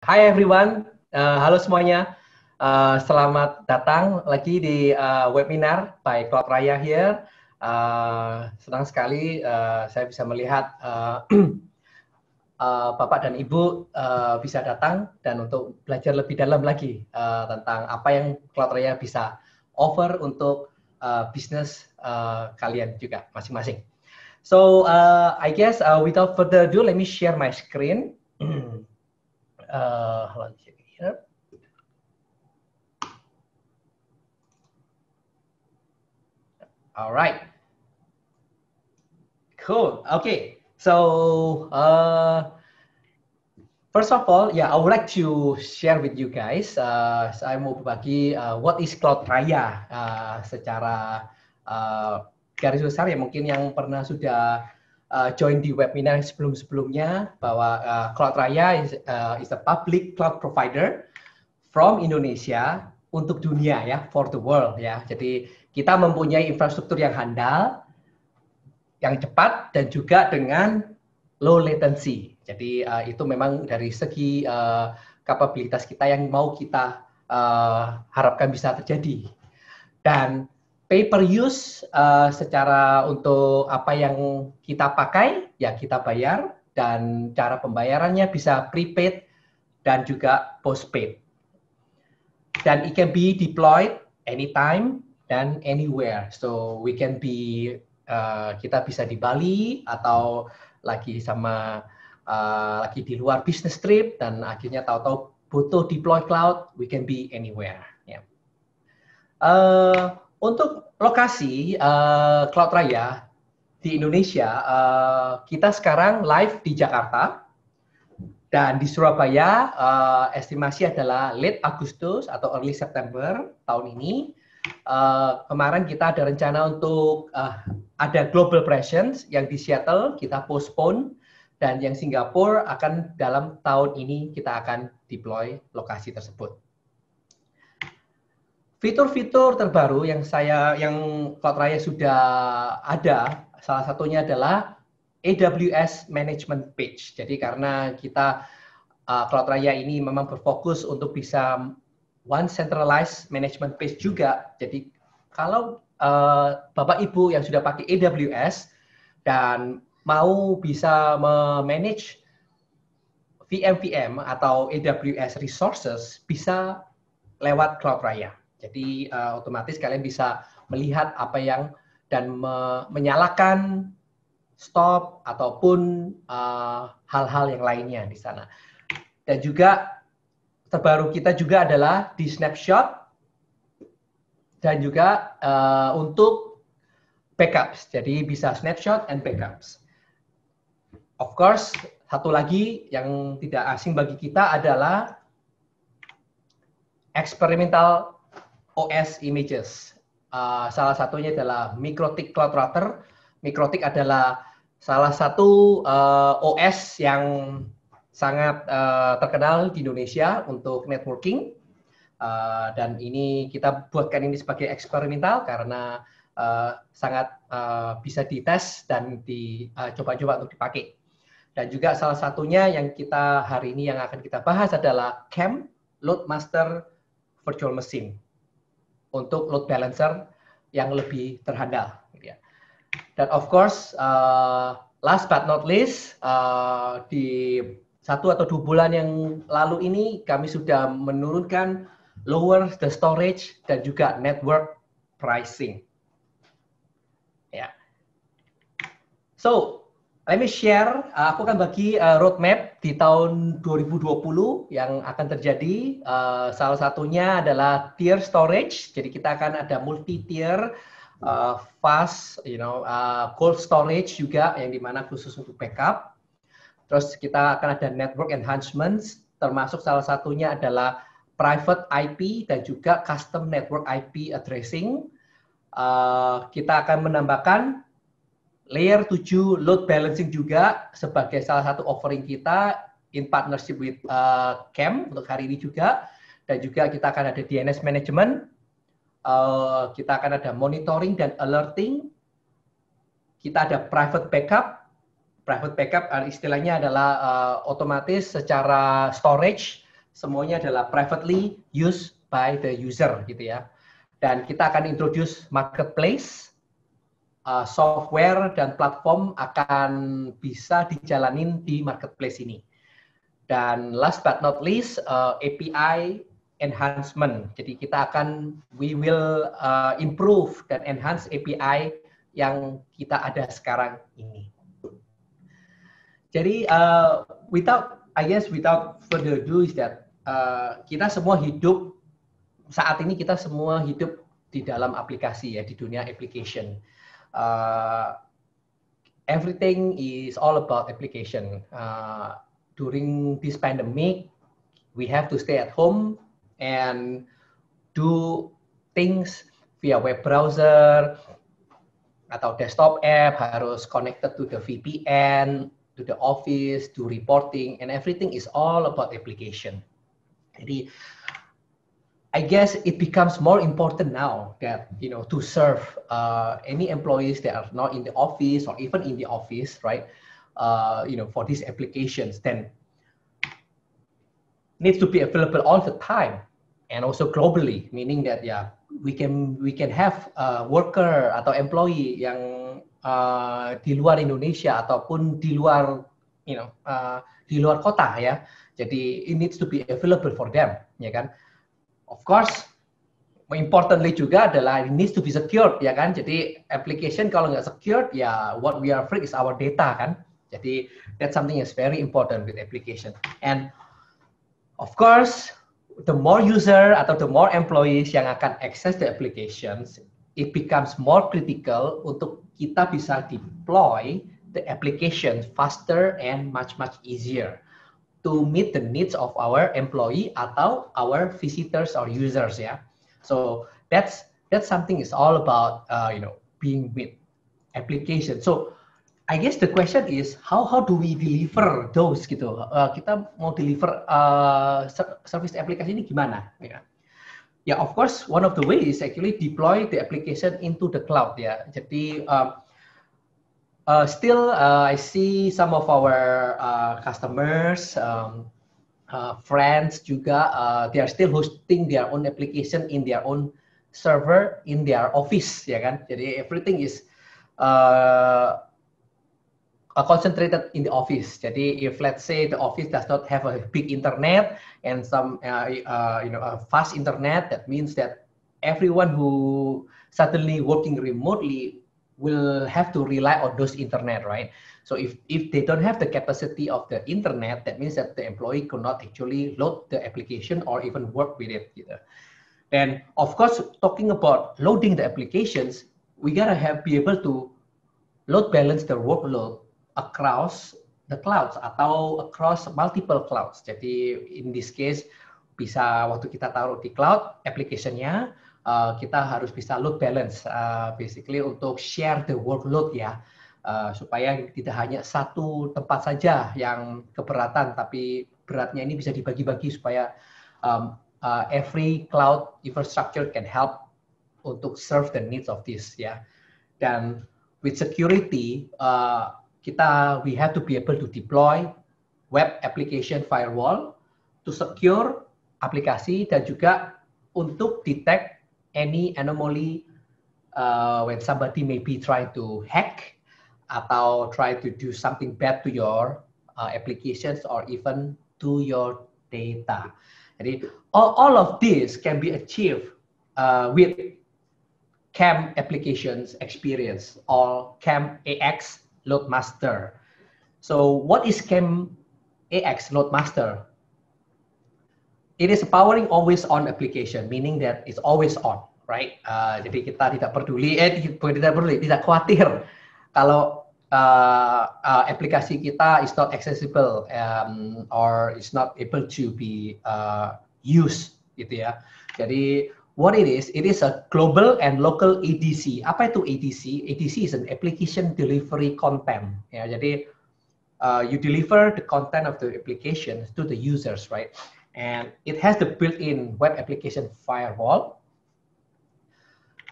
Hi everyone, halo semuanya. Selamat datang lagi di webinar by CloudRaya here. Senang sekali saya bisa melihat Bapak dan Ibu bisa datang dan untuk belajar lebih dalam lagi tentang apa yang CloudRaya bisa offer untuk bisnis kalian juga masing-masing. So I guess without further ado, let me share my screen. Hold on here. All right. Cool. Okay. So first of all, yeah, I would like to share with you guys. Saya mau berbagi what is CloudRaya secara garis besar ya, mungkin yang pernah sudah join di webinar sebelum-sebelumnya bahwa CloudRaya is a public cloud provider from Indonesia untuk dunia ya, for the world ya. Jadi kita mempunyai infrastruktur yang handal, yang cepat dan juga dengan low latency. Jadi itu memang dari segi kapabilitas kita yang mau kita harapkan bisa terjadi. Dan pay per use secara untuk apa yang kita pakai ya kita bayar, dan cara pembayarannya bisa prepaid dan juga postpaid. Dan it can be deployed anytime dan anywhere. So we can be kita bisa di Bali atau lagi lagi di luar business trip dan akhirnya tahu-tahu butuh deploy cloud, we can be anywhere. Yeah. Untuk lokasi CloudRaya di Indonesia, kita sekarang live di Jakarta. Dan di Surabaya, estimasi adalah late Agustus atau early September tahun ini. Kemarin kita ada rencana untuk ada global presence yang di Seattle, kita postpone. Dan yang Singapura akan dalam tahun ini kita akan deploy lokasi tersebut. Fitur-fitur terbaru yang CloudRaya sudah ada, salah satunya adalah AWS Management Page. Jadi karena kita CloudRaya ini memang berfokus untuk bisa one centralized management page juga. Jadi kalau Bapak Ibu yang sudah pakai AWS dan mau bisa memanage VM atau AWS resources bisa lewat CloudRaya. Jadi otomatis kalian bisa melihat apa yang dan menyalakan stop ataupun hal-hal yang lainnya di sana. Dan juga terbaru kita juga adalah di snapshot dan juga untuk backups. Jadi bisa snapshot and backups. Of course, satu lagi yang tidak asing bagi kita adalah experimental OS images. Salah satunya adalah MikroTik Cloud Router. MikroTik adalah salah satu OS yang sangat terkenal di Indonesia untuk networking. Dan ini kita buatkan ini sebagai eksperimental karena sangat bisa dites dan dicoba-coba untuk dipakai. Dan juga salah satunya yang kita hari ini yang akan kita bahas adalah Kemp Load Master Virtual Machine untuk load balancer yang lebih terhandal. Dan of course, last but not least, di 1 atau 2 bulan yang lalu ini kami sudah menurunkan lower the storage dan juga network pricing. Ya. So, let me share. Aku akan bagi roadmap di tahun 2020 yang akan terjadi. Salah satunya adalah tier storage. Jadi kita akan ada multi tier. Fast, cold storage juga yang dimana khusus untuk backup. Terus kita akan ada network enhancements, termasuk salah satunya adalah private IP dan juga custom network IP addressing. Kita akan menambahkan layer 7 load balancing juga sebagai salah satu offering kita in partnership with Kemp untuk hari ini juga. Dan juga kita akan ada DNS management. Kita akan ada monitoring dan alerting. Kita ada private backup. Private backup istilahnya adalah otomatis secara storage semuanya adalah privately used by the user gitu ya. Dan kita akan introduce marketplace, software dan platform akan bisa dijalanin di marketplace ini. Dan last but not least, API enhancement. Jadi we will improve dan enhance API yang kita ada sekarang ini. Jadi without further ado is that kita semua hidup saat ini di dalam aplikasi ya, di dunia application. Everything is all about application. During this pandemic, we have to stay at home and do things via web browser atau desktop app, harus connected to the VPN, to the office, to reporting, and everything is all about application. Jadi, I guess it becomes more important now that, to serve any employees that are not in the office or even in the office, right? For these applications, then needs to be available all the time and also globally, meaning that we can have a worker atau employee yang di luar Indonesia ataupun di luar di luar kota ya. Jadi it needs to be available for them, ya kan? Of course, importantly juga adalah it needs to be secured, ya kan? Jadi application kalau nggak secured, ya what we are afraid is our data, kan? Jadi that's something that's very important with application. And of course, the more user atau the more employees yang akan access the applications, it becomes more critical untuk kita bisa deploy the application faster and much easier to meet the needs of our employee atau our visitors or users ya. So that's something is all about being with application. So I guess the question is how do we deliver those gitu? Kita mau deliver service aplikasi ini gimana? Ya, of course one of the ways is actually deploy the application into the cloud ya. Jadi still, I see some of our customers, friends juga, they are still hosting their own application in their own server in their office, ya kan? Jadi everything is concentrated in the office. Jadi if let's say the office does not have a big internet and some a fast internet, that means that everyone who suddenly working remotely will have to rely on those internet, right? So if they don't have the capacity of the internet, that means that the employee could not actually load the application or even work with it. Gitu. And of course, talking about loading the applications, we gotta be able to load balance the workload across the clouds atau across multiple clouds. Jadi in this case, bisa waktu kita taruh di cloud application-nya, kita harus bisa load balance, basically untuk share the workload ya, supaya tidak hanya satu tempat saja yang keberatan, tapi beratnya ini bisa dibagi-bagi supaya every cloud infrastructure can help untuk serve the needs of this ya. Dan with security, we have to be able to deploy web application firewall to secure aplikasi dan juga untuk detect any anomaly when somebody maybe try to hack atau try to do something bad to your applications or even to your data. Jadi all of this can be achieved with Kemp applications experience or Kemp AX Load Master. So what is Kemp AX Load Master? It is a powering always on application, meaning that it's always on, right? Jadi kita tidak khawatir kalau aplikasi kita is not accessible or is not able to be used, gitu ya. Jadi what it is a global and local ADC. Apa itu ADC? ADC is an application delivery content. Ya, jadi you deliver the content of the application to the users, right? And it has the built-in web application firewall.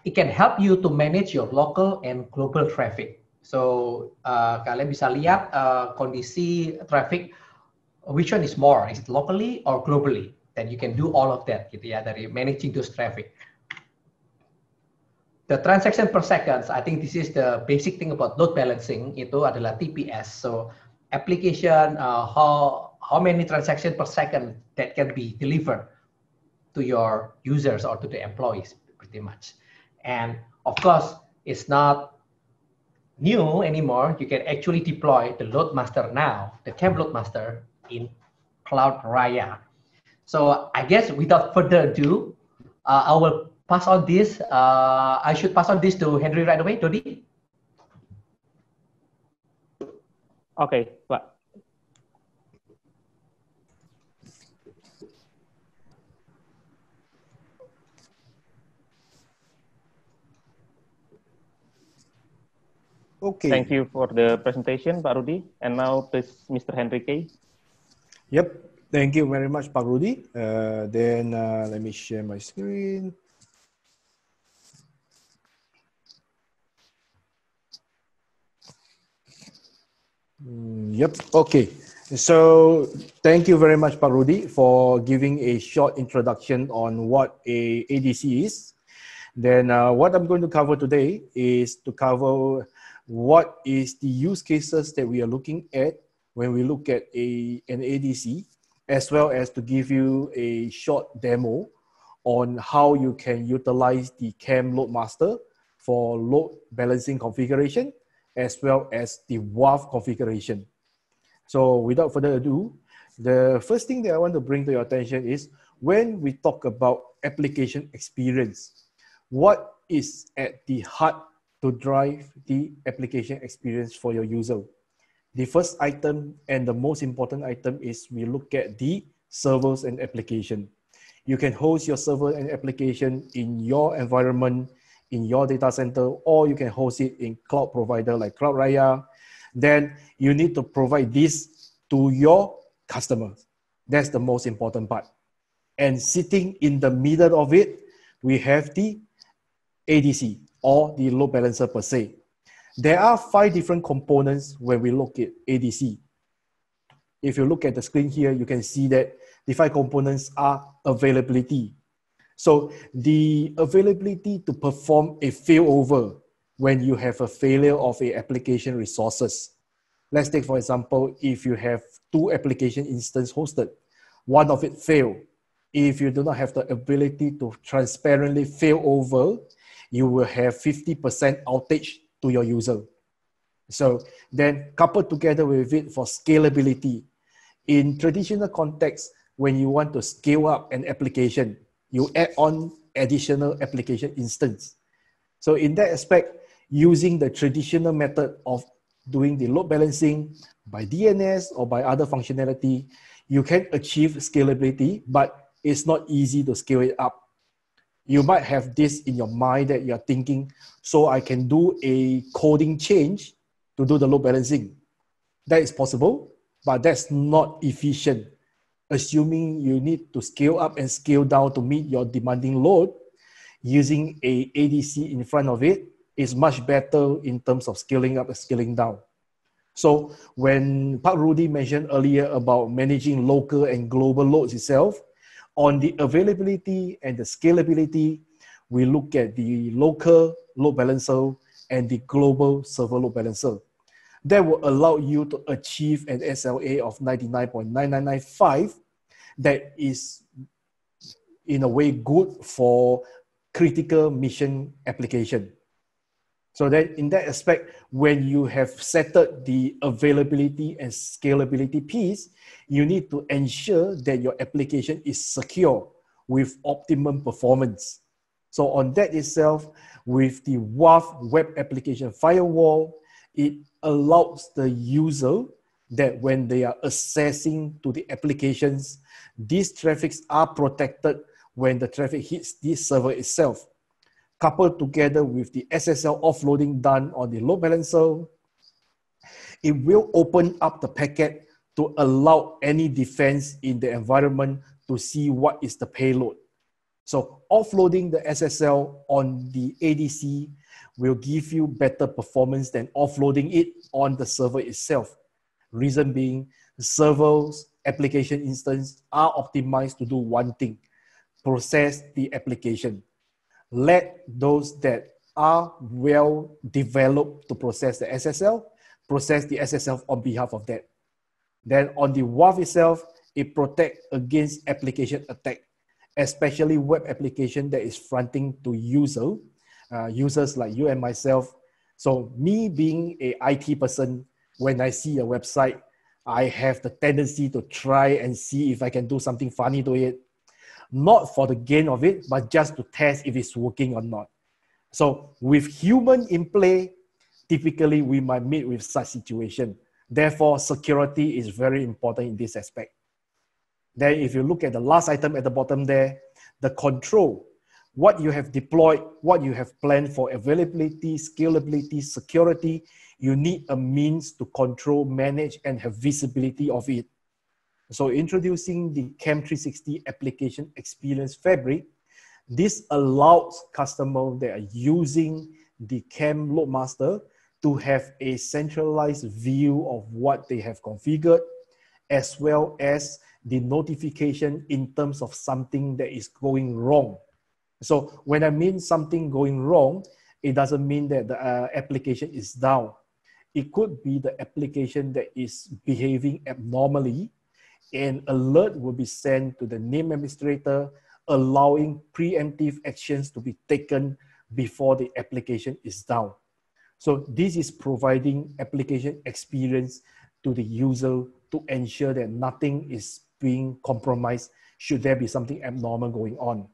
It can help you to manage your local and global traffic. So kalian bisa lihat kondisi traffic which one is more? Is it locally or globally? Then you can do all of that gitu ya, dari managing those traffic. The transaction per seconds, I think this is the basic thing about load balancing, itu adalah TPS. So application, how many transactions per second that can be delivered to your users or to the employees, pretty much. And of course, it's not new anymore. You can actually deploy the load master now, the Kemp load master in CloudRaya. So I guess without further ado, I will pass on this. I should pass on this to Henry right away. Dodi? Okay, Pak. Okay. Thank you for the presentation, Pak Rudi. And now, please, Mr. Henry K. Yep. Thank you very much, Pak Rudi. Then let me share my screen. Yep. Okay. So thank you very much, Pak Rudi, for giving a short introduction on what a ADC is. Then what I'm going to cover today is to cover what is the use cases that we are looking at when we look at an ADC, as well as to give you a short demo on how you can utilize the Kemp load master for load balancing configuration, as well as the WAF configuration. So without further ado, the first thing that I want to bring to your attention is when we talk about application experience, what is at the heart to drive the application experience for your user? The first item and the most important item is we look at the servers and application. You can host your server and application in your environment, in your data center, or you can host it in cloud provider like CloudRaya. Then you need to provide this to your customers. That's the most important part. And sitting in the middle of it, we have the ADC or the load balancer per se. There are 5 different components when we look at ADC. If you look at the screen here, you can see that the 5 components are availability. So the availability to perform a failover when you have a failure of a application resources. Let's take, for example, if you have 2 application instances hosted, one of it failed. If you do not have the ability to transparently fail over, you will have 50% outage to your user. So then coupled together with it for scalability. In traditional context, when you want to scale up an application, you add on additional application instance. So in that aspect, using the traditional method of doing the load balancing by DNS or by other functionality, you can achieve scalability, but it's not easy to scale it up. You might have this in your mind that you're thinking, so I can do a coding change to do the load balancing. That is possible, but that's not efficient. Assuming you need to scale up and scale down to meet your demanding load, using a ADC in front of it is much better in terms of scaling up and scaling down. So when Pak Rudi mentioned earlier about managing local and global loads itself, on the availability and the scalability, we look at the local load balancer and the global server load balancer. That will allow you to achieve an SLA of 99.9995 that is in a way good for critical mission application. So that in that aspect, when you have settled the availability and scalability piece, you need to ensure that your application is secure with optimum performance. So on that itself, with the WAF web application firewall, it allows the user that when they are accessing to the applications, these traffics are protected when the traffic hits this server itself. Coupled together with the SSL offloading done on the load balancer, it will open up the packet to allow any defense in the environment to see what is the payload. So offloading the SSL on the ADC will give you better performance than offloading it on the server itself. Reason being, servers application instances are optimized to do one thing: process the application. Let those that are well developed to process the SSL, process the SSL on behalf of that. Then on the WAF itself, it protects against application attack, especially web application that is fronting to users like you and myself. So me being a IT person, when I see a website, I have the tendency to try and see if I can do something funny to it, not for the gain of it, but just to test if it's working or not. So with human in play, typically we might meet with such situation. Therefore, security is very important in this aspect. Then if you look at the last item at the bottom there, the control, what you have deployed, what you have planned for availability, scalability, security, you need a means to control, manage, and have visibility of it. So introducing the Kemp 360 Application Experience Fabric, this allows customers that are using the Kemp Loadmaster to have a centralized view of what they have configured, as well as the notification in terms of something that is going wrong. So when I mean something going wrong, it doesn't mean that the application is down. It could be the application that is behaving abnormally. An alert will be sent to the name administrator, allowing preemptive actions to be taken before the application is down. So this is providing application experience to the user to ensure that nothing is being compromised should there be something abnormal going on.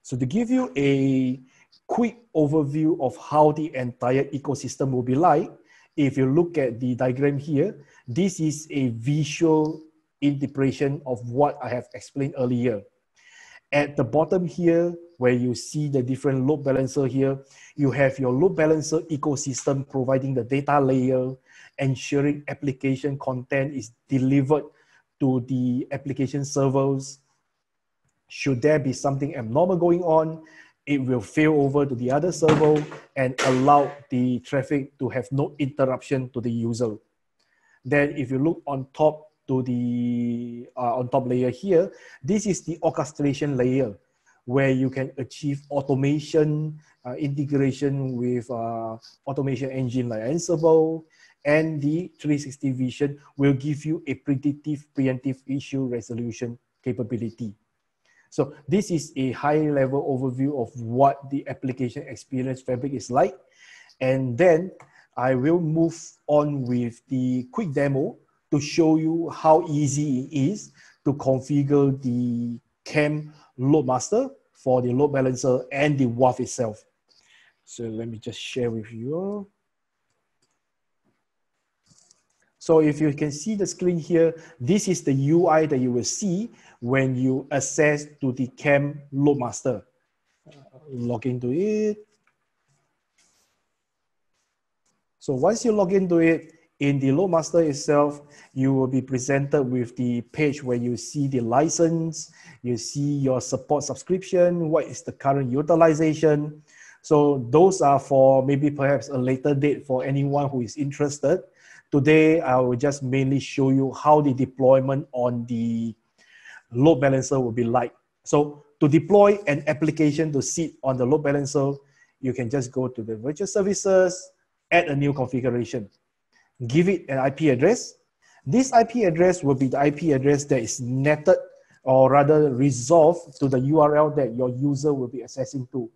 So to give you a quick overview of how the entire ecosystem will be like, if you look at the diagram here, this is a visual interpretation of what I have explained earlier. At the bottom here, where you see the different load balancer here, you have your load balancer ecosystem providing the data layer, ensuring application content is delivered to the application servers. Should there be something abnormal going on, it will fail over to the other server and allow the traffic to have no interruption to the user. Then if you look on top to the on top layer here, this is the orchestration layer where you can achieve automation, integration with automation engine like Ansible, and the 360 vision will give you a predictive, preemptive issue resolution capability. So this is a high level overview of what the application experience fabric is like. And then I will move on with the quick demo to show you how easy it is to configure the Kemp Loadmaster for the load balancer and the WAF itself. So let me just share with you. So if you can see the screen here, this is the UI that you will see when you access to the Kemp Loadmaster. Log into it. So once you log into it, in the Loadmaster itself, you will be presented with the page where you see the license, you see your support subscription, what is the current utilization. So those are for maybe perhaps a later date for anyone who is interested. Today, I will just mainly show you how the deployment on the load balancer will be like. So to deploy an application to sit on the load balancer, you can just go to the virtual services, add a new configuration, give it an IP address. This IP address will be the IP address that is netted or rather resolved to the URL that your user will be accessing to.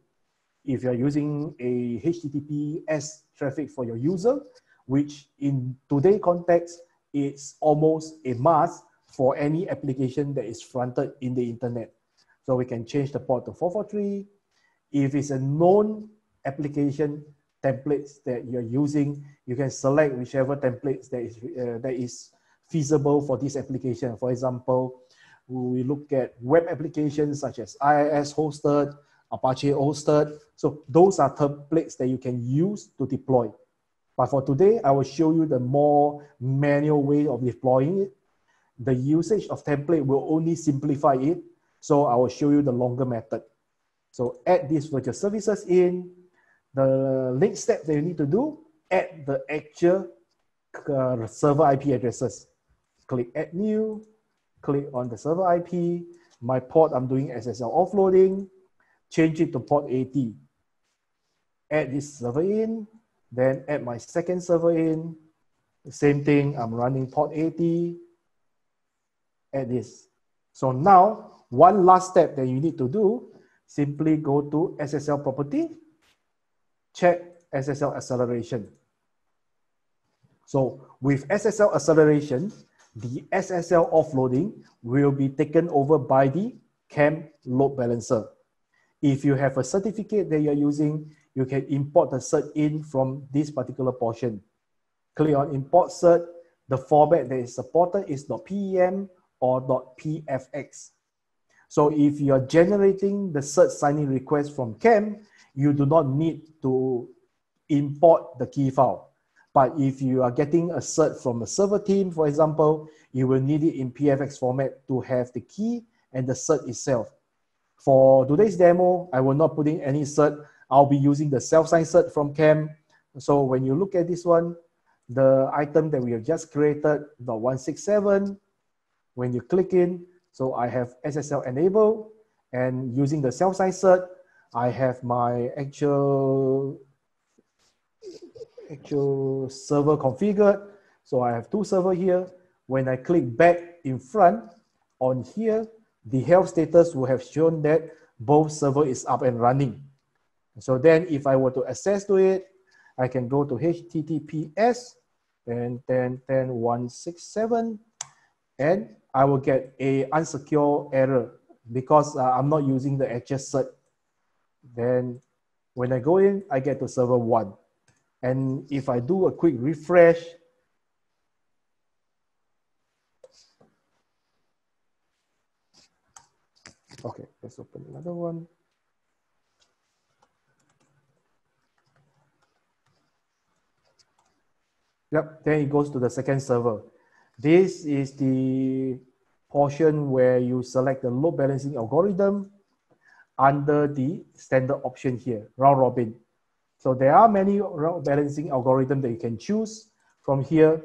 If you're using a HTTPS traffic for your user, which in today's context is almost a must for any application that is fronted in the internet. So we can change the port to 443. If it's a known application templates that you're using, you can select whichever templates that is feasible for this application. For example, we look at web applications such as IIS hosted, Apache hosted. So those are templates that you can use to deploy. But for today, I will show you the more manual way of deploying it. The usage of template will only simplify it. So I will show you the longer method. So add these virtual services in. The next step that you need to do, add the actual server IP addresses. click add new, click on the server IP, my port I'm doing SSL offloading, change it to port 80, add this server in, then add my second server in, the same thing, I'm running port 80, add this. So now, one last step that you need to do, simply go to SSL property, check SSL acceleration. So with SSL acceleration, the SSL offloading will be taken over by the Kemp load balancer. If you have a certificate that you're using, you can import the cert in from this particular portion. Click on import cert. The format that is supported is .pem or .pfx. So if you're generating the cert signing request from Kemp, you do not need to import the key file. But if you are getting a cert from a server team, for example, you will need it in PFX format to have the key and the cert itself. For today's demo, I will not put in any cert. I'll be using the self-signed cert from Kemp. So when you look at this one, the item that we have just created, the 167, when you click in, so I have SSL enabled, and using the self-signed cert, I have my actual server configured. So I have two servers here. When I click back in front on here, the health status will have shown that both server is up and running. So then if I were to access to it, I can go to HTTPS and 10.10.167, and I will get a unsecure error because I'm not using the actual cert. Then when I go in, I get to server 1. And if I do a quick refresh, okay, let's open another one. Yep, then it goes to the second server. This is the portion where you select the load balancing algorithm under the standard option here, round robin. So there are many round balancing algorithms that you can choose from here.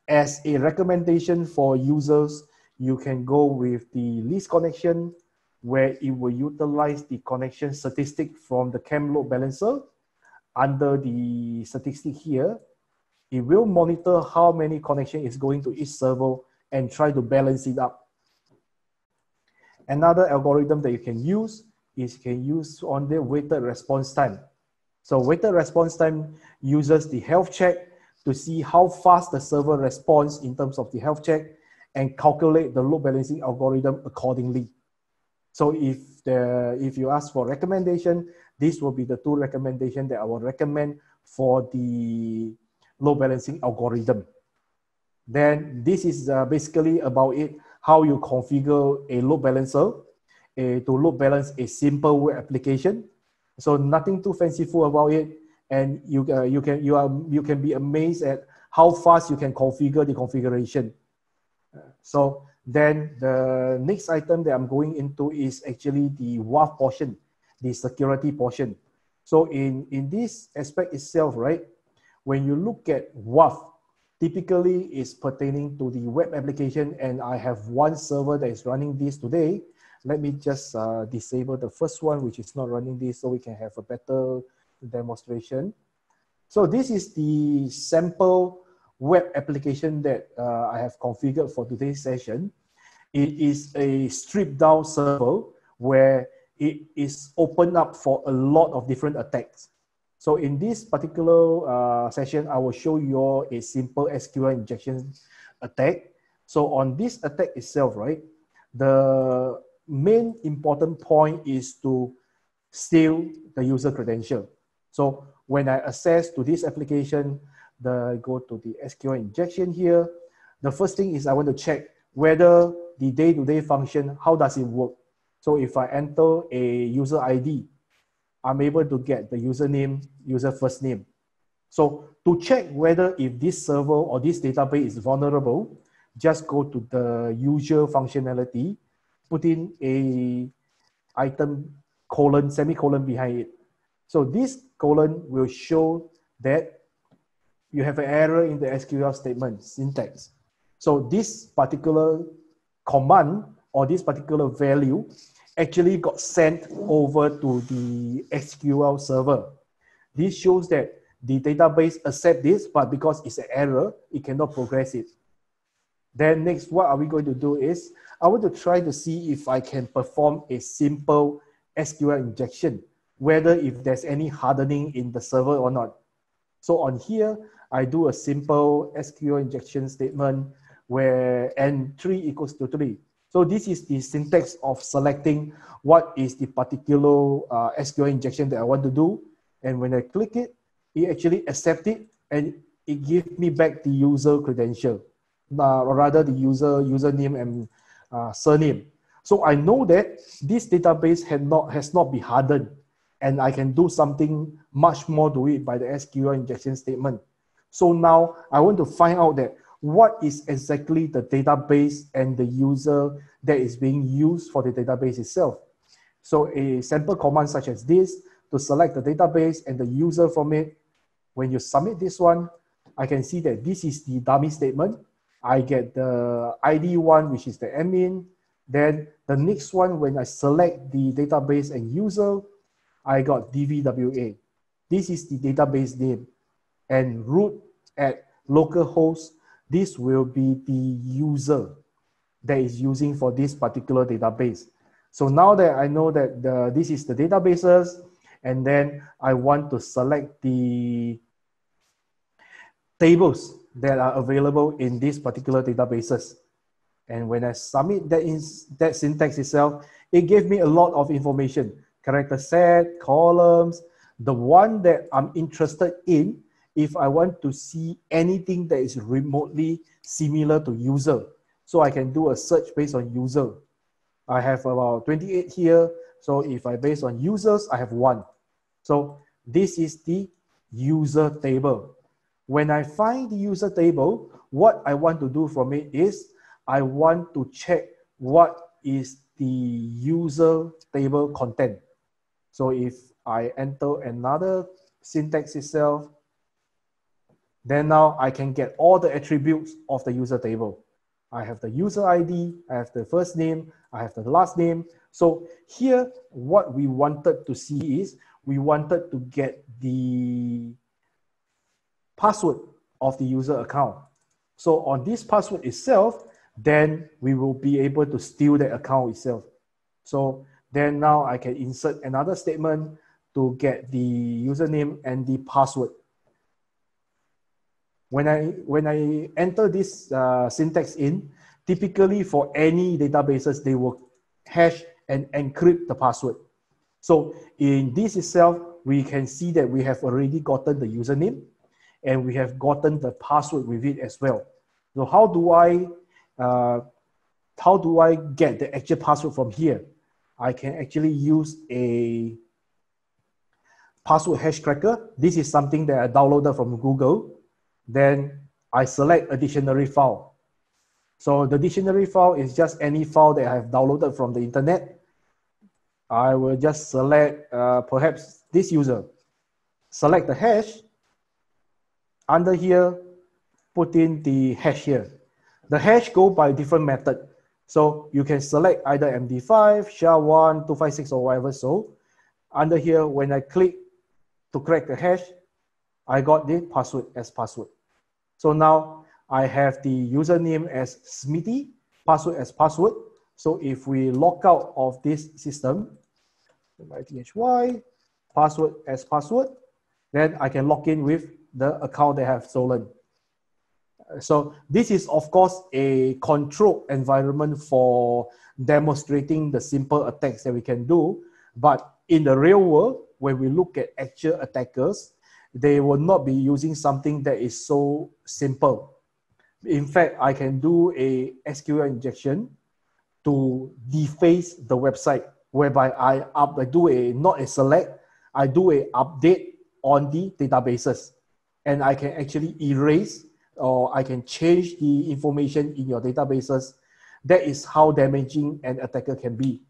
As a recommendation for users, you can go with the least connection, where it will utilize the connection statistic from the Kemp load balancer. Under the statistic here, it will monitor how many connection is going to each server and try to balance it up. Another algorithm that you can use is on the weighted response time. So weighted response time uses the health check to see how fast the server responds in terms of the health check and calculate the load balancing algorithm accordingly. So if you ask for recommendation, this will be the two recommendations that I will recommend for the load balancing algorithm. Then this is basically about it, how you configure a load balancer to load balance a simple web application. So nothing too fanciful about it, and you can be amazed at how fast you can configure the configuration. So then the next item that I'm going into is actually the WAF portion, the security portion. So in this aspect itself, right, when you look at WAF, typically is pertaining to the web application, and I have one server that is running this today. Let me just disable the first one, which is not running this, so we can have a better demonstration. So this is the sample web application that I have configured for today's session. It is a stripped down server where it is opened up for a lot of different attacks. So in this particular session, I will show you a simple SQL injection attack. So on this attack itself, right, the main important point is to steal the user credential. So when I access to this application, go to the SQL injection here. The first thing is I want to check whether the day-to-day function, how does it work? So if I enter a user ID, I'm able to get the username, user first name. So to check whether if this server or this database is vulnerable, just go to the usual functionality, put in a item colon, semicolon behind it. So this colon will show that you have an error in the SQL statement syntax. So this particular command or this particular value actually got sent over to the SQL server. This shows that the database accepts this, but because it's an error, it cannot progress it. Then next, what are we going to do is, I want to try to see if I can perform a simple SQL injection, whether if there's any hardening in the server or not. So on here, I do a simple SQL injection statement where n3 equals to 3. So this is the syntax of selecting what is the particular SQL injection that I want to do. And when I click it, it actually accepts it and it gives me back the user credential, or rather the username and surname. So I know that this database has not been hardened, and I can do something much more to it by the SQL injection statement. So now I want to find out that what is exactly the database and the user that is being used for the database itself. So a sample command such as this to select the database and the user from it. When you submit this one, I can see that this is the dummy statement. I get the ID one, which is the admin. Then the next one, when I select the database and user, I got dvwa. This is the database name. And root at localhost, this will be the user that is using for this particular database. So now that I know that this is the databases, and then I want to select the tables that are available in these particular databases. And when I submit that syntax itself, it gave me a lot of information. Character set, columns, the one that I'm interested in, if I want to see anything that is remotely similar to user. So I can do a search based on user. I have about 28 here. So if I base on users, I have 1. So this is the user table. When I find the user table, what I want to do from it is I want to check what is the user table content. So if I enter another syntax itself, then now I can get all the attributes of the user table. I have the user ID, I have the first name, I have the last name. So here, what we wanted to see is we wanted to get the password of the user account. So on this password itself, then we will be able to steal the account itself. So then now I can insert another statement to get the username and the password. When I enter this syntax in, typically for any databases, they will hash and encrypt the password. So in this itself, we can see that we have already gotten the username and we have gotten the password with it as well. So how do I get the actual password from here? I can actually use a password hash cracker. This is something that I downloaded from Google. Then I select a dictionary file. So the dictionary file is just any file that I have downloaded from the internet. I will just select perhaps this user. Select the hash. Under here, put in the hash here. The hash go by different method. So you can select either MD5, SHA-1, 256 or whatever. So under here, when I click to crack the hash, I got the password as password. So now I have the username as Smithy, password as password. So if we log out of this system, THY, password as password, then I can log in with the account that I have stolen. So this is of course a controlled environment for demonstrating the simple attacks that we can do. But in the real world, when we look at actual attackers, they will not be using something that is so simple. In fact, I can do a SQL injection to deface the website, whereby I do not a select, I do a update on the databases. And I can actually erase or I can change the information in your databases. That is how damaging an attacker can be.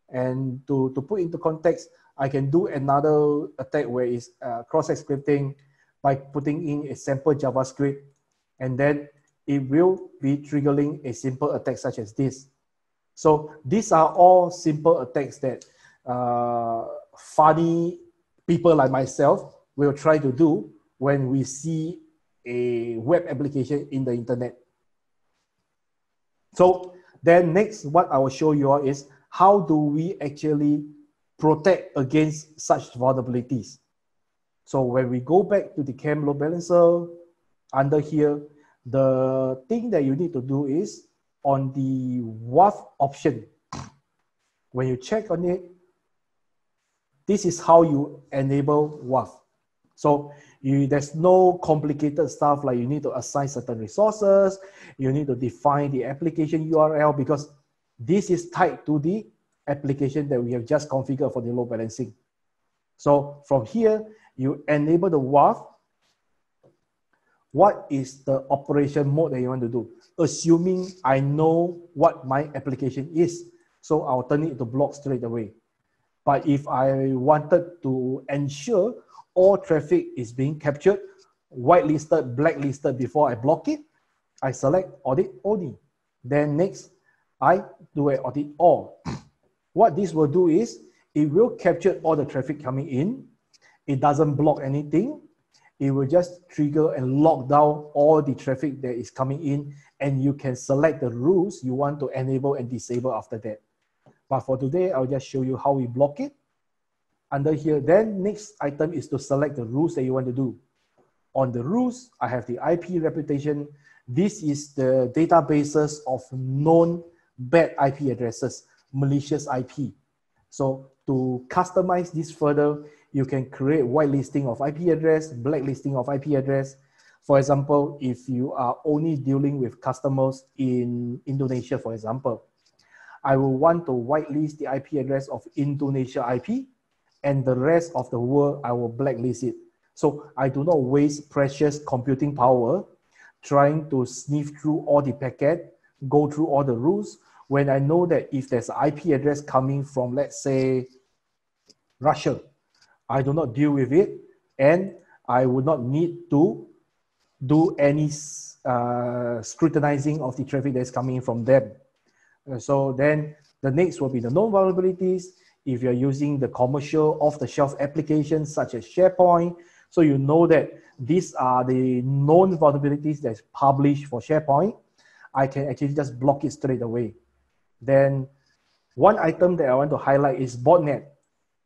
And to put into context, I can do another attack where it's cross-site scripting by putting in a sample JavaScript. And then it will be triggering a simple attack such as this. So these are all simple attacks that funny people like myself will try to do when we see a web application in the internet. So then next, what I will show you all is how do we actually protect against such vulnerabilities. So when we go back to the Kemp load balancer, under here, the thing that you need to do is on the WAF option. When you check on it, this is how you enable WAF. So there's no complicated stuff like you need to assign certain resources, you need to define the application URL, because this is tied to the application that we have just configured for the load balancing. So from here, you enable the WAF. What is the operation mode that you want to do? Assuming I know what my application is, so I'll turn it to block straight away. But if I wanted to ensure all traffic is being captured, whitelisted, blacklisted before I block it, I select audit only. Then next, I do an audit all. What this will do is, it will capture all the traffic coming in. It doesn't block anything. It will just trigger and lock down all the traffic that is coming in, and you can select the rules you want to enable and disable after that. But for today, I'll just show you how we block it. Under here, then next item is to select the rules that you want to do. On the rules, I have the IP reputation. This is the databases of known bad IP addresses, malicious IP. So to customize this further, you can create whitelisting of IP address, blacklisting of IP address. For example, if you are only dealing with customers in Indonesia, for example, I will want to whitelist the IP address of Indonesia IP, and the rest of the world, I will blacklist it. So I do not waste precious computing power trying to sniff through all the packet, go through all the rules, when I know that if there's an IP address coming from, let's say, Russia, I do not deal with it, and I would not need to do any scrutinizing of the traffic that's coming in from them. So then the next will be the known vulnerabilities. If you're using the commercial off-the-shelf applications such as SharePoint, so you know that these are the known vulnerabilities that's published for SharePoint, I can actually just block it straight away. Then one item that I want to highlight is Botnet.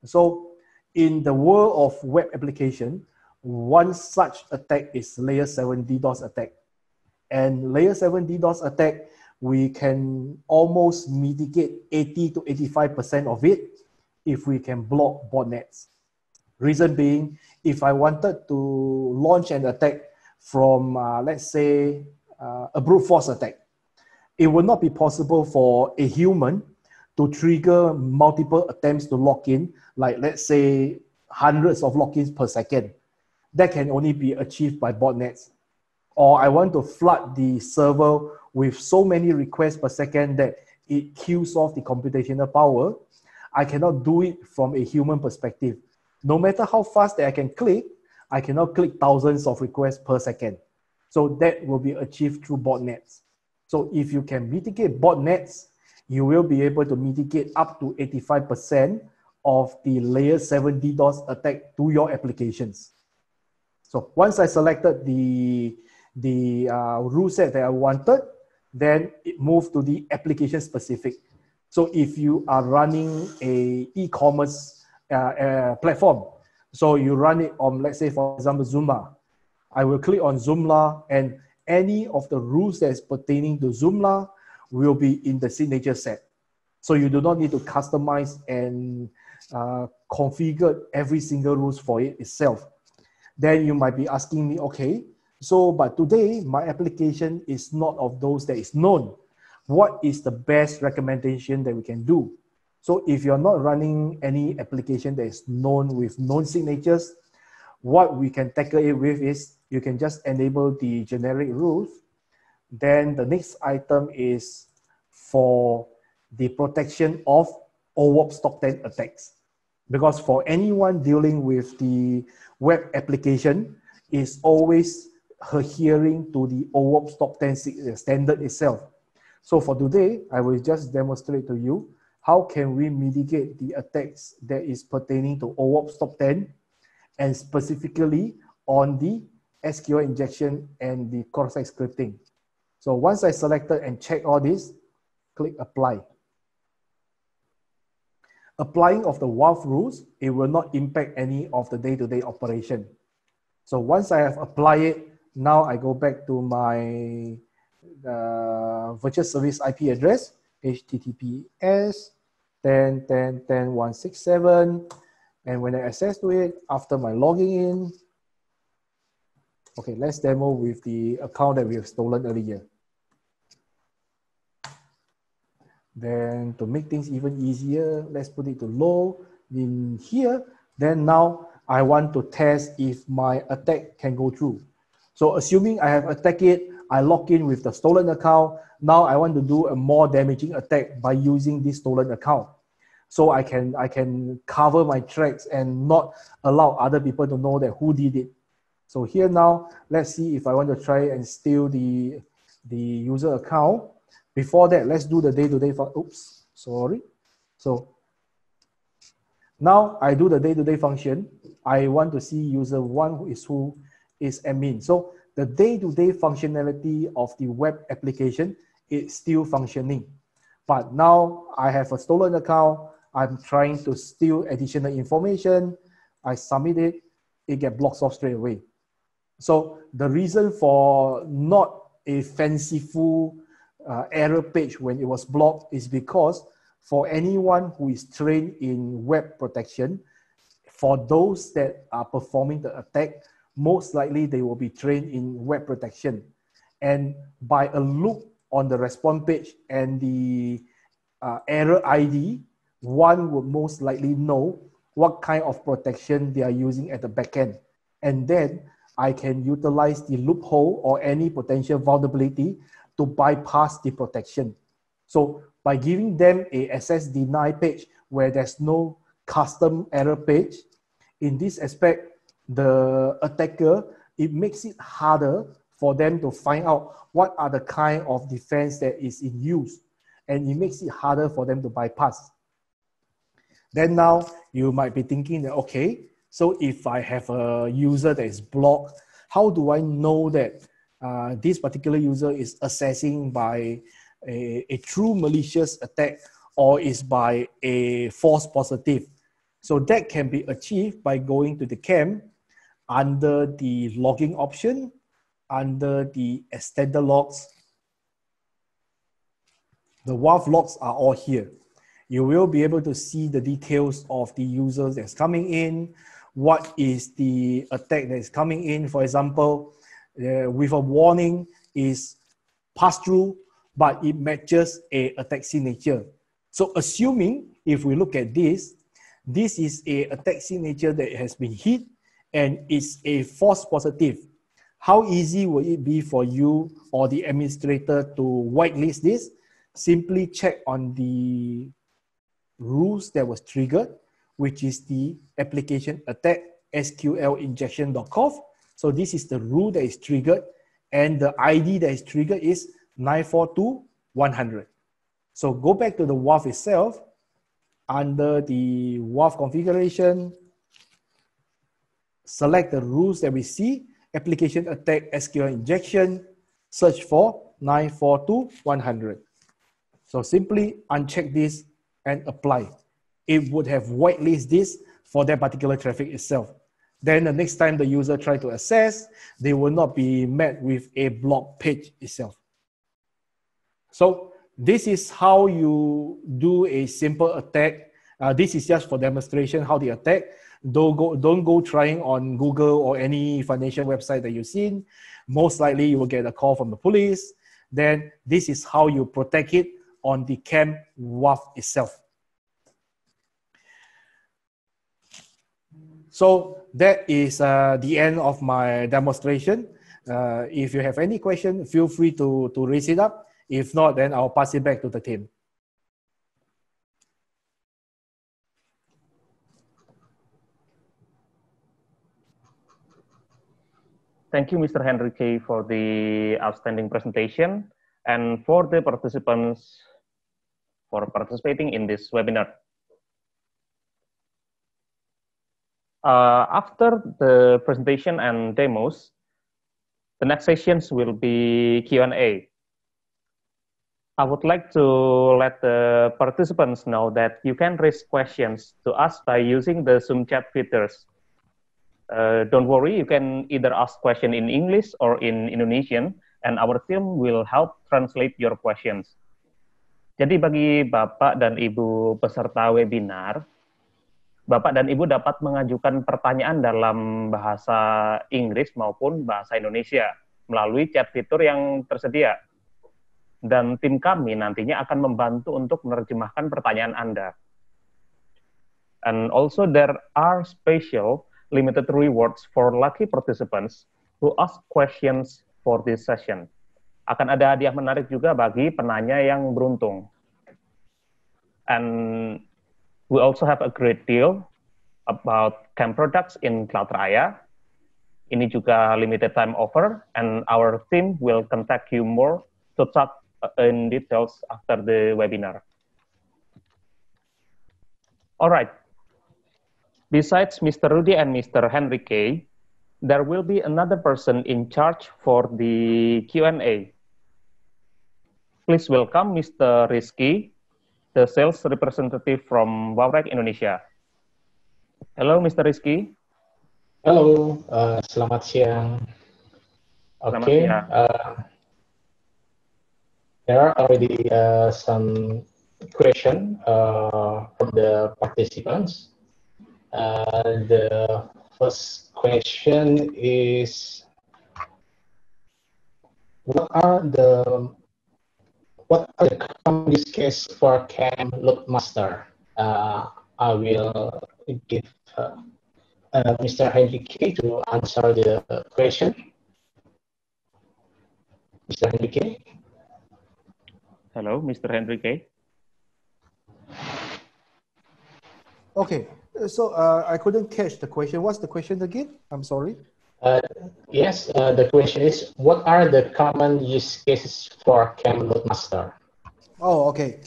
So in the world of web application, one such attack is layer 7 DDoS attack. And layer 7 DDoS attack, we can almost mitigate 80 to 85% of it if we can block botnets. Reason being, if I wanted to launch an attack from, let's say, a brute force attack, it would not be possible for a human to trigger multiple attempts to log in, like let's say hundreds of logins per second. That can only be achieved by botnets. Or I want to flood the server with so many requests per second that it kills off the computational power. I cannot do it from a human perspective. No matter how fast that I can click, I cannot click thousands of requests per second. So that will be achieved through botnets. So if you can mitigate botnets, you will be able to mitigate up to 85% of the layer 7 DDoS attack to your applications. So once I selected the rule set that I wanted, then it moved to the application specific. So if you are running a e-commerce platform, so you run it on, let's say, for example, Joomla, I will click on Joomla, and any of the rules that is pertaining to Joomla will be in the signature set. So you do not need to customize and configure every single rules for it itself. Then you might be asking me, okay, so but today my application is not of those that is known. What is the best recommendation that we can do? So if you're not running any application that is known with known signatures, what we can tackle it with is you can just enable the generic rules. Then the next item is for the protection of OWASP stock 10 attacks. Because for anyone dealing with the web application, is always adhering to the OWASP top 10 standard itself. So for today, I will just demonstrate to you how can we mitigate the attacks that is pertaining to OWASP top 10 and specifically on the SQL injection and the cross-site scripting. So once I selected and check all this, click apply. Applying of the WAF rules, it will not impact any of the day-to-day operation. So once I have applied it, now I go back to my virtual service IP address, https 10.10.10.167. And when I access to it, after my logging in, okay, let's demo with the account that we have stolen earlier. Then to make things even easier, let's put it to low in here. Then now I want to test if my attack can go through. So assuming I have attacked it, I log in with the stolen account. Now I want to do a more damaging attack by using this stolen account. So I can cover my tracks and not allow other people to know that who did it. So here now, let's see if I want to try and steal the user account. Before that, let's do the day-to-day, oops, sorry. So now I do the day-to-day function. I want to see user one who is admin. So the day-to-day functionality of the web application is still functioning. But now I have a stolen account. I'm trying to steal additional information. I submit it, it gets blocked off straight away. So the reason for not a fanciful error page when it was blocked is because for anyone who is trained in web protection, for those that are performing the attack, most likely they will be trained in web protection. And by a look on the response page and the error ID, one would most likely know what kind of protection they are using at the backend. And then I can utilize the loophole or any potential vulnerability to bypass the protection. So by giving them a access deny page where there's no custom error page, in this aspect, the attacker, it makes it harder for them to find out what are the kind of defense that is in use. And it makes it harder for them to bypass. Then now you might be thinking that, okay, so if I have a user that is blocked, how do I know that this particular user is accessing by a true malicious attack or is by a false positive? So that can be achieved by going to the Kemp under the logging option, under the extended logs. The WAF logs are all here. You will be able to see the details of the users that's coming in, what is the attack that is coming in. For example, with a warning is pass through, but it matches a attack signature. So assuming if we look at this is a attack signature that has been hit and it's a false positive. How easy will it be for you or the administrator to whitelist this? Simply check on the rules that was triggered, which is the application attack Sql Injection.conf. So this is the rule that is triggered, and the ID that is triggered is 942.100. So go back to the WAF itself. Under the WAF configuration, select the rules that we see, application attack SQL injection, search for 942.100. So simply uncheck this and apply. It would have whitelisted this for that particular traffic itself. Then the next time the user try to access, they will not be met with a block page itself. So this is how you do a simple attack. This is just for demonstration how they attack. Don't go trying on Google or any financial website that you've seen. Most likely you will get a call from the police. Then this is how you protect it on the Kemp WAF itself. So that is the end of my demonstration. If you have any question, feel free to raise it up. If not, then I'll pass it back to the team. Thank you, Mr. Henrique, for the outstanding presentation and for the participants for participating in this webinar. After the presentation and demos, the next sessions will be Q&A. I would like to let the participants know that you can raise questions to us by using the Zoom chat features. Don't worry, you can either ask question in English or in Indonesian, and our team will help translate your questions. Jadi bagi Bapak dan Ibu peserta webinar, Bapak dan Ibu dapat mengajukan pertanyaan dalam bahasa Inggris maupun bahasa Indonesia melalui chat fitur yang tersedia. Dan tim kami nantinya akan membantu untuk menerjemahkan pertanyaan Anda. And also there are special limited rewards for lucky participants who ask questions for this session. Akan ada hadiah menarik juga bagi penanya yang beruntung. And we also have a great deal about Kemp products in CloudRaya. Ini juga limited time offer, and our team will contact you more to talk in details after the webinar. All right. Besides Mr. Rudy and Mr. Henrique, there will be another person in charge for the Q&A. Please welcome Mr. Rizky, the sales representative from Wawrek Indonesia. Hello, Mr. Rizky. Halo, selamat siang. Okay, there are already some questions from the participants. The first question is, what are the common use case for Kemp Loadmaster? I will give Mr. Henrique to answer the question. Mr. Henrique? Hello, Mr. Henrique. Okay, so I couldn't catch the question. What's the question again? I'm sorry. Yes, the question is, what are the common use cases for Kemp Loadmaster? Oh, okay.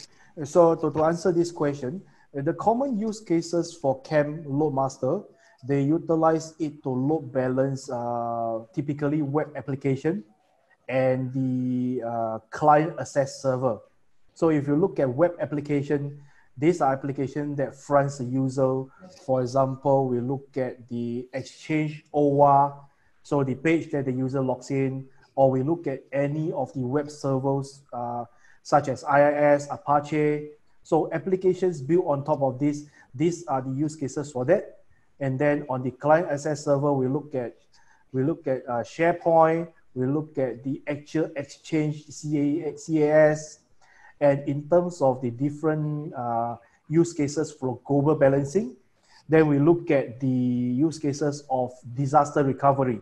So to answer this question, the common use cases for Kemp Loadmaster, they utilize it to load balance typically web application and the client access server. So if you look at web application, these are applications that fronts the user. For example, we look at the Exchange OWA, so the page that the user logs in, or we look at any of the web servers such as IIS, Apache. So applications built on top of this, these are the use cases for that. And then on the client access server, we look at SharePoint, we look at the actual Exchange CAS, and in terms of the different use cases for global balancing, then we look at the use cases of disaster recovery.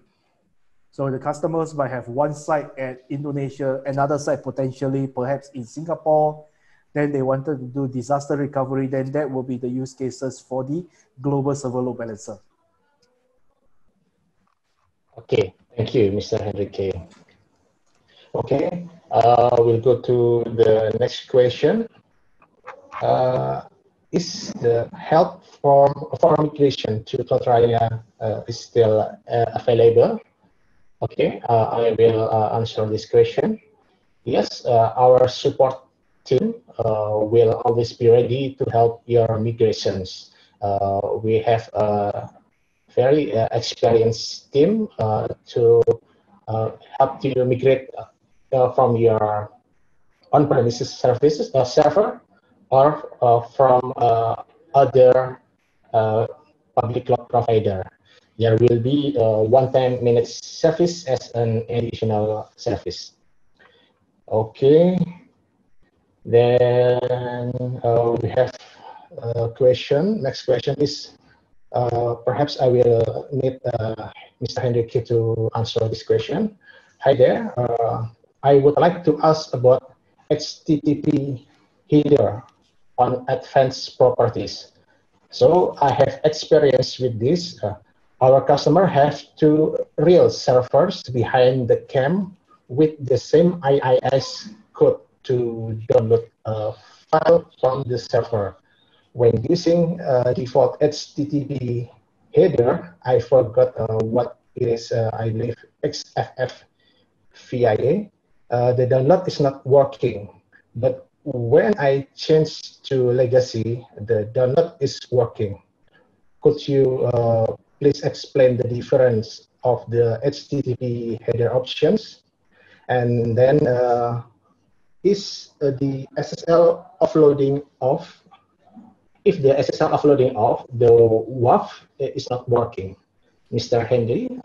So the customers might have one site at Indonesia, another site potentially perhaps in Singapore. Then they wanted to do disaster recovery, then that will be the use cases for the global server load balancer. Okay, thank you, Mr. Henrique. Okay, we'll go to the next question. Is the help for migration to CloudRaya is still available? Okay, I will answer this question. Yes, our support team will always be ready to help your migrations. We have a very experienced team to help you migrate from your on-premises services server or from other public cloud provider. There will be a one-time managed service as an additional service. Okay. Then we have a question. Next question is, perhaps I will need Mr. Henrique to answer this question. Hi there. I would like to ask about HTTP header on advanced properties. So I have experience with this. Our customer have two real servers behind the Kemp with the same IIS code to download a file from the server. When using default HTTP header, I forgot what it is, I believe XFF VIA. The download is not working, but when I change to legacy, the download is working. Could you please explain the difference of the HTTP header options? And then is the SSL offloading off? If the SSL offloading off, the WAF is not working. Mr. Henry,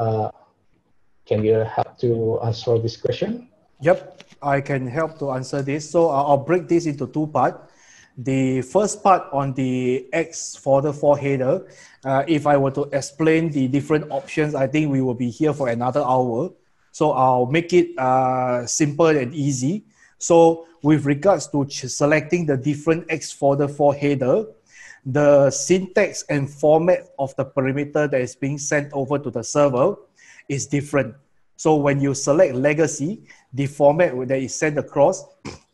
can you help to answer this question? Yep, I can help to answer this. So I'll break this into two parts. The first part on the X folder for header, if I were to explain the different options, I think we will be here for another hour. So I'll make it simple and easy. So with regards to selecting the different X folder for header, the syntax and format of the parameter that is being sent over to the server is different. So when you select legacy, the format that is sent across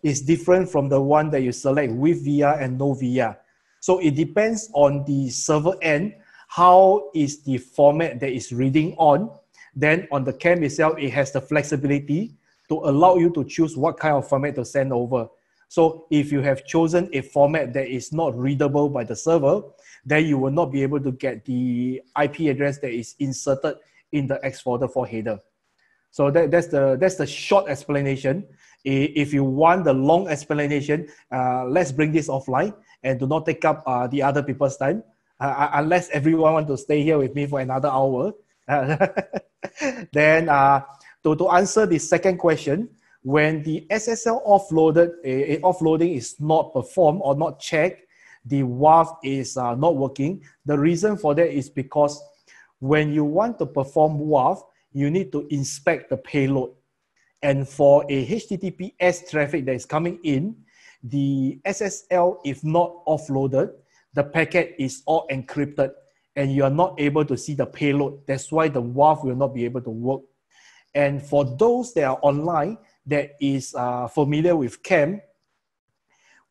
is different from the one that you select with VIA and no VIA. So it depends on the server end, how is the format that is reading on. Then on the Kemp itself, it has the flexibility to allow you to choose what kind of format to send over. So if you have chosen a format that is not readable by the server, then you will not be able to get the IP address that is inserted in the X folder for header. So that's the short explanation. If you want the long explanation, let's bring this offline and do not take up the other people's time, unless everyone wants to stay here with me for another hour. Then to answer the second question, when the SSL offloading is not performed or not checked, the WAF is not working. The reason for that is because when you want to perform WAF, you need to inspect the payload. And for a HTTPS traffic that is coming in, the SSL, if not offloaded, the packet is all encrypted and you are not able to see the payload. That's why the WAF will not be able to work. And for those that are online, that is familiar with Kemp,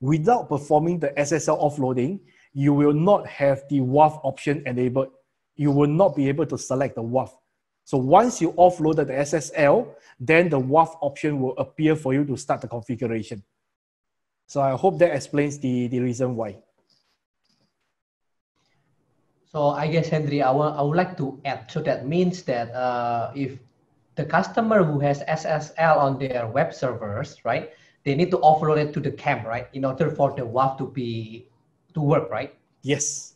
without performing the SSL offloading, you will not have the WAF option enabled. You will not be able to select the WAF. So once you offloaded the SSL, then the WAF option will appear for you to start the configuration. So I hope that explains the reason why. So I guess, Henry, I would like to add. So that means that if the customer who has SSL on their web servers, right, they need to offload it to the Kemp, right, in order for the WAF to work, right? Yes.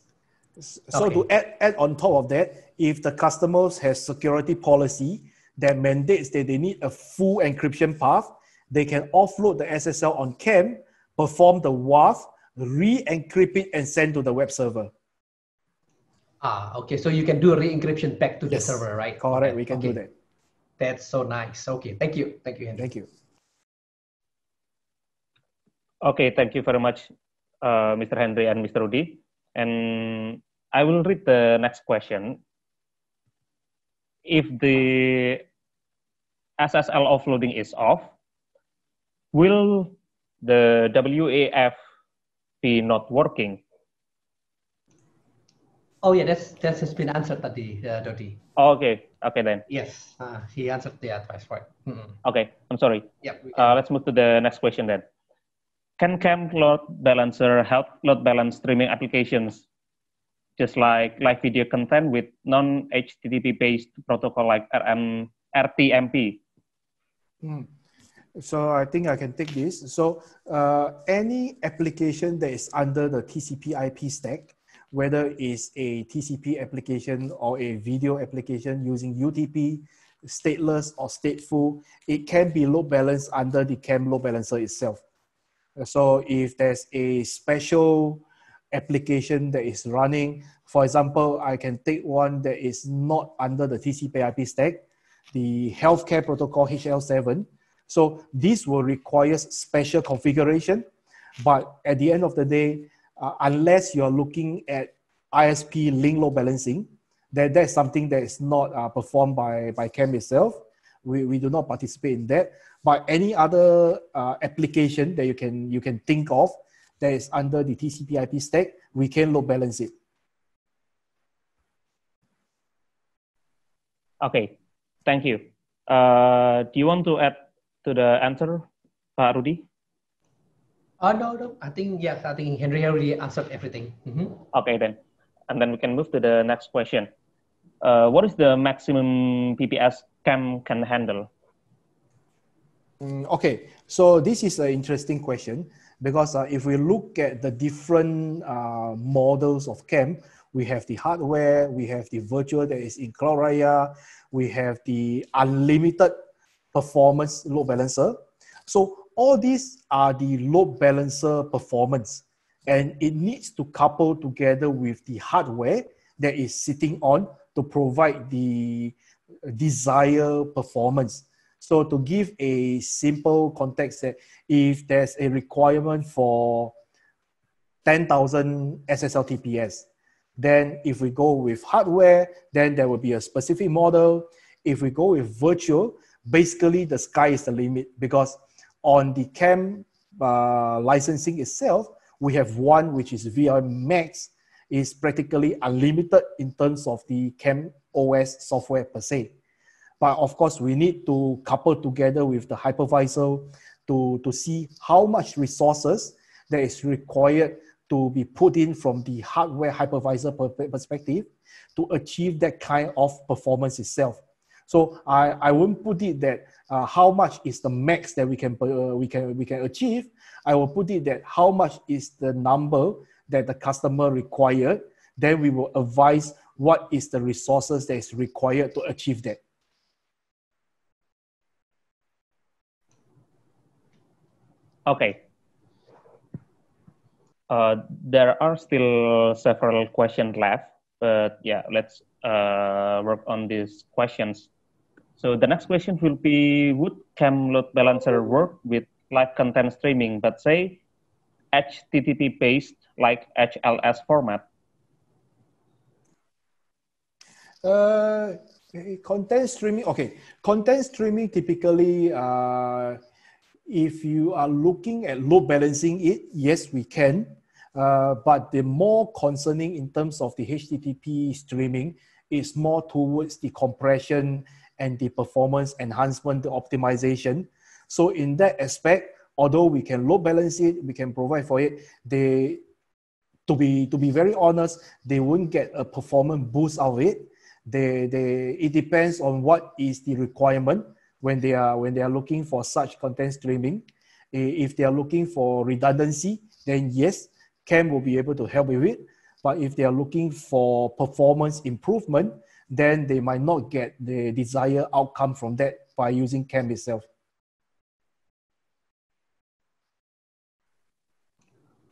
So Okay. to add on top of that, if the customers has security policy that mandates that they need a full encryption path, they can offload the SSL on Kemp, perform the WAF, re-encrypt it and send to the web server. Okay. So you can do a re-encryption back to the Yes, server, right? correct. Okay. We can do that. That's so nice. Okay. Thank you. Thank you, Henry. Thank you. Okay, thank you very much, Mr. Henry and Mr. Rudy. And I will read the next question. If the SSL offloading is off, will the WAF be not working? Oh yeah, that has been answered tadi, Dodi. Oh, okay, then. Yes, he answered the advice, right? Okay, I'm sorry. Yep. Let's move to the next question then. Can Kemp Load Balancer help load balance streaming applications, just like live video content with non-HTTP based protocol like RTMP? So I think I can take this. So any application that is under the TCP IP stack, whether it's a TCP application or a video application using UTP, stateless or stateful, it can be load balanced under the Kemp Load Balancer itself. So if there's a special application that is running, for example, I can take one that is not under the TCP IP stack, the healthcare protocol HL7. So this will require special configuration, but at the end of the day, unless you're looking at ISP link load balancing, That's something that is not performed by Kemp itself. We do not participate in that. But any other application that you can think of that is under the TCP/IP stack, we can load balance it. Okay, thank you. Do you want to add to the answer, Pak Rudy? No. I think yes. I think Henry already answered everything. Okay then, and then we can move to the next question. What is the maximum PPS Kemp can handle? Okay, so this is an interesting question because if we look at the different models of Kemp, we have the hardware, we have the virtual that is in CloudRaya, we have the unlimited performance load balancer. So all these are the load balancer performance, and it needs to couple together with the hardware that is sitting on to provide the desired performance. So to give a simple context, that if there's a requirement for 10,000 SSL TPS, then if we go with hardware, then there will be a specific model. If we go with virtual, basically the sky is the limit, because on the Kemp licensing itself, we have one which is VR Max, is practically unlimited in terms of the Kemp OS software per se. But of course, we need to couple together with the hypervisor to see how much resources that is required to be put in from the hardware hypervisor perspective to achieve that kind of performance itself. So I won't put it that how much is the max that we can achieve. I will put it that how much is the number that the customer required. Then we will advise what is the resources that is required to achieve that. Okay. There are still several questions left, but yeah, let's work on these questions. So the next question will be, would Kemp load balancer work with live content streaming, but say HTTP based like HLS format? Content streaming, okay. Content streaming typically, if you are looking at load balancing it, yes, we can. But the more concerning in terms of the HTTP streaming is more towards the compression and the performance enhancement, the optimization. So in that aspect, although we can load balance it, we can provide for it, to be very honest, they won't get a performance boost out of it. It depends on what is the requirement when they are looking for such content streaming. If they are looking for redundancy, then yes, Kemp will be able to help with it. But if they are looking for performance improvement, then they might not get the desired outcome from that by using Kemp itself.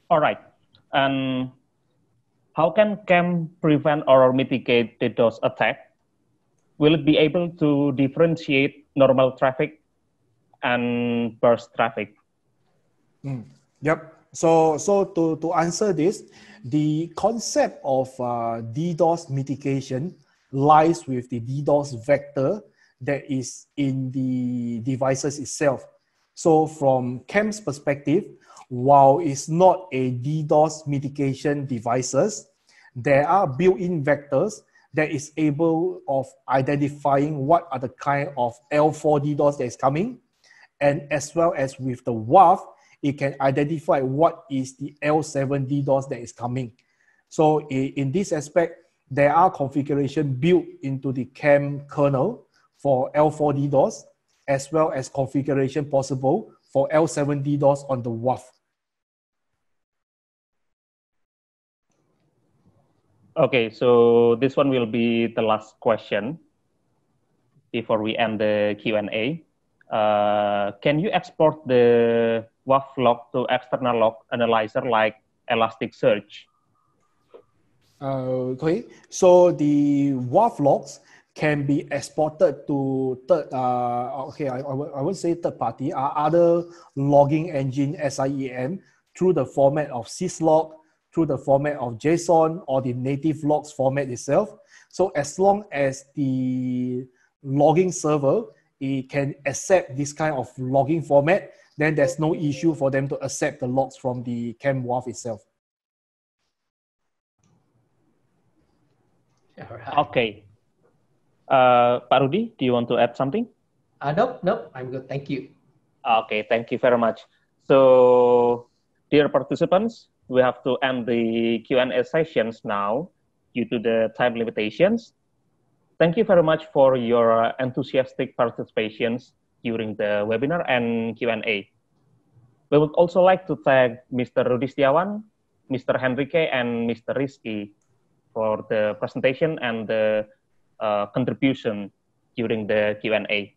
All right. And how can Kemp prevent or mitigate the DDoS attack? Will it be able to differentiate normal traffic and burst traffic? Yep. So to answer this, the concept of DDoS mitigation lies with the DDoS vector that is in the devices itself. So from Kemp's perspective, while it's not a DDoS mitigation devices, there are built-in vectors that is able of identifying what are the kind of L4 DDoS that is coming, and as well as with the WAF, it can identify what is the L7 DDoS that is coming. So in this aspect, there are configuration built into the Kemp kernel for L4 DDoS, as well as configuration possible for L7 DDoS on the WAF. Okay, so this one will be the last question before we end the Q&A. Can you export the WAF log to external log analyzer like Elasticsearch? Okay, so the WAF logs can be exported to I would say third party, other logging engine SIEM through the format of syslog, through the format of JSON or the native logs format itself. So as long as the logging server it can accept this kind of logging format, then there's no issue for them to accept the logs from the Kemp WAF itself. All right. Okay. Pak Rudy, do you want to add something? Nope, I'm good. Thank you. Okay, thank you very much. So, dear participants, we have to end the Q&A sessions now due to the time limitations. Thank you very much for your enthusiastic participations during the webinar and Q&A. We would also like to thank Mr. Rudy Setiawan, Mr. Henrique, and Mr. Rizky for the presentation and the contribution during the Q&A.